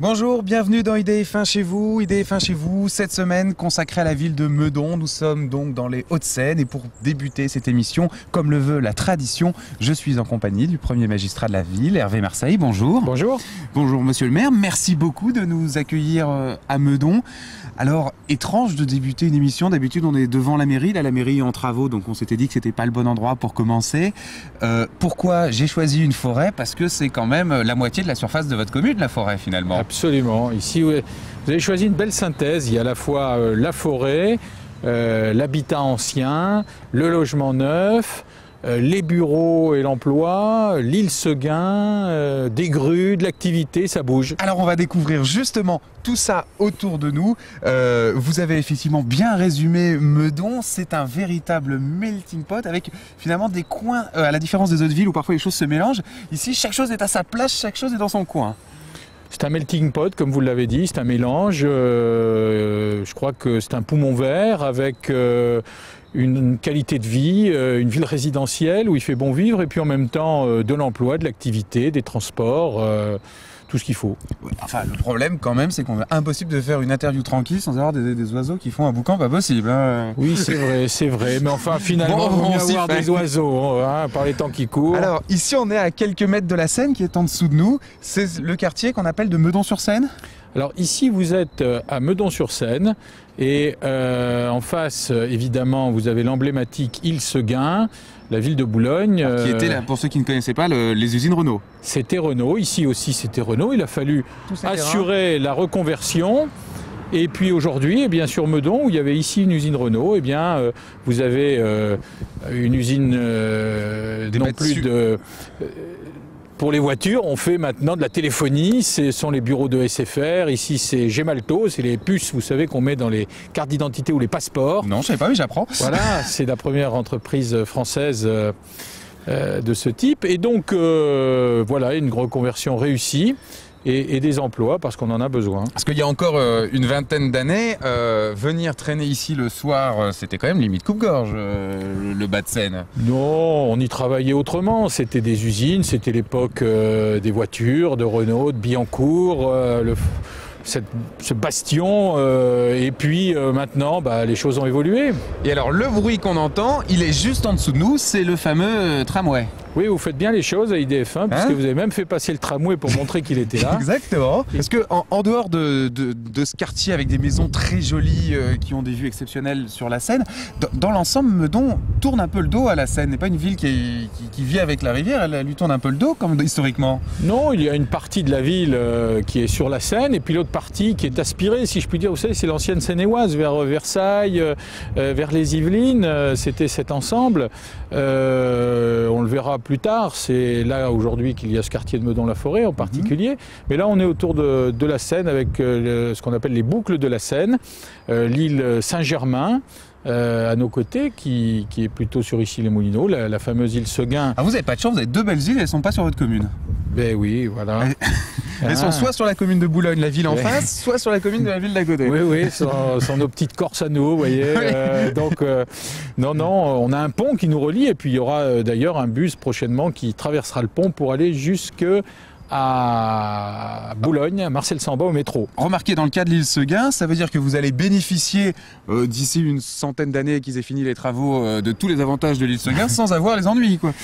Bonjour, bienvenue dans IDF1 chez vous. IDF1 chez vous, cette semaine consacrée à la ville de Meudon. Nous sommes donc dans les Hauts-de-Seine et pour débuter cette émission, comme le veut la tradition, je suis en compagnie du premier magistrat de la ville, Hervé Marseille. Bonjour. Bonjour. Bonjour monsieur le maire, merci beaucoup de nous accueillir à Meudon. Alors, étrange de débuter une émission, d'habitude on est devant la mairie, là la mairie est en travaux, donc on s'était dit que c'était pas le bon endroit pour commencer. Pourquoi j'ai choisi une forêt? Parce que c'est quand même la moitié de la surface de votre commune, la forêt finalement. Absolument. Ici, vous avez choisi une belle synthèse. Il y a à la fois la forêt, l'habitat ancien, le logement neuf, les bureaux et l'emploi, l'île Seguin, des grues, de l'activité, ça bouge. Alors on va découvrir justement tout ça autour de nous. Vous avez effectivement bien résumé Meudon, c'est un véritable melting pot avec finalement des coins, à la différence des autres villes où parfois les choses se mélangent. Ici, chaque chose est à sa place, chaque chose est dans son coin. C'est un melting pot, comme vous l'avez dit, c'est un mélange. Je crois que c'est un poumon vert avec une qualité de vie, une ville résidentielle où il fait bon vivre et puis en même temps de l'emploi, de l'activité, des transports, tout ce qu'il faut. Enfin, le problème quand même, c'est qu'on est impossible de faire une interview tranquille sans avoir des oiseaux qui font un boucan, pas possible. Hein. Oui, c'est vrai, mais enfin finalement, il vaut mieux avoir des oiseaux hein, par les temps qui courent. Alors ici, on est à quelques mètres de la Seine qui est en dessous de nous. C'est le quartier qu'on appelle de Meudon-sur-Seine. Alors ici, vous êtes à Meudon-sur-Seine et en face, évidemment, vous avez l'emblématique île Seguin, la ville de Boulogne. Qui était, là, pour ceux qui ne connaissaient pas, les usines Renault. C'était Renault, ici aussi c'était Renault. Il a fallu assurer la reconversion. Et puis aujourd'hui, eh bien, sur Meudon, où il y avait ici une usine Renault, eh bien, vous avez une usine pour les voitures, on fait maintenant de la téléphonie, ce sont les bureaux de SFR, ici c'est Gemalto, c'est les puces, vous savez, qu'on met dans les cartes d'identité ou les passeports. Non, je ne savais pas, mais j'apprends. Voilà, c'est la première entreprise française de ce type. Et donc, voilà, une reconversion réussie. Et des emplois, parce qu'on en a besoin. Parce qu'il y a encore une vingtaine d'années, venir traîner ici le soir, c'était quand même limite coupe-gorge, le bas de Seine. Non, on y travaillait autrement. C'était des usines, c'était l'époque des voitures, de Renault, de Billancourt, ce bastion. Et puis maintenant, les choses ont évolué. Et alors, le bruit qu'on entend, il est juste en dessous de nous, c'est le fameux tramway. Oui, vous faites bien les choses à IDF1, puisque vous avez même fait passer le tramway pour montrer qu'il était là. Exactement. Parce que en dehors de ce quartier avec des maisons très jolies qui ont des vues exceptionnelles sur la Seine, dans l'ensemble, Meudon tourne un peu le dos à la Seine. N'est pas une ville qui vit avec la rivière, elle lui tourne un peu le dos, comme historiquement. Non, il y a une partie de la ville qui est sur la Seine, et puis l'autre partie qui est aspirée, si je puis dire. Vous savez, c'est l'ancienne Seine-et-Oise, vers Versailles, vers les Yvelines. C'était cet ensemble. On le verra plus tard, c'est là aujourd'hui qu'il y a ce quartier de Meudon-la-Forêt en particulier, mais là on est autour de la Seine avec ce qu'on appelle les boucles de la Seine, l'île Saint-Germain à nos côtés qui est plutôt sur Issy-les-Moulineaux, la fameuse île Seguin. Ah, vous n'avez pas de chance, vous avez deux belles îles, elles ne sont pas sur votre commune. Ben oui, voilà. Elles sont soit sur la commune de Boulogne, la ville en face, soit sur la commune de la ville d'à côté. Oui, sont nos petites Corses à nous, vous voyez. Donc, non, on a un pont qui nous relie et puis il y aura d'ailleurs un bus prochainement qui traversera le pont pour aller jusque à Boulogne, à Marcel-Samba au métro. Remarquez, dans le cas de l'île Seguin, ça veut dire que vous allez bénéficier d'ici une centaine d'années qu'ils aient fini les travaux de tous les avantages de l'île Seguin sans avoir les ennuis, quoi.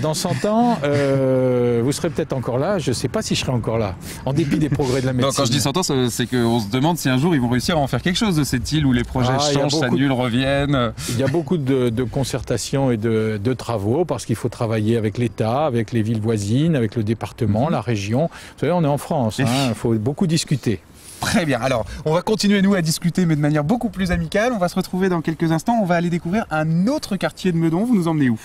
Dans 100 ans, vous serez peut-être encore là. Je ne sais pas si je serai encore là, en dépit des progrès de la médecine. Non, quand je dis 100 ans, c'est qu'on se demande si un jour ils vont réussir à en faire quelque chose de cette île où les projets changent, s'annulent, reviennent. Il y a beaucoup de concertations et de travaux parce qu'il faut travailler avec l'État, avec les villes voisines, avec le département, la région. Vous savez, on est en France, il faut beaucoup discuter. Très bien, alors on va continuer nous à discuter mais de manière beaucoup plus amicale. On va se retrouver dans quelques instants, on va aller découvrir un autre quartier de Meudon. Vous nous emmenez où?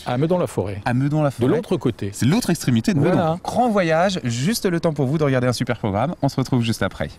À Meudon-la-Forêt. À Meudon-la-Forêt. De l'autre côté. C'est l'autre extrémité de Meudon. Voilà. Grand voyage, juste le temps pour vous de regarder un super programme. On se retrouve juste après.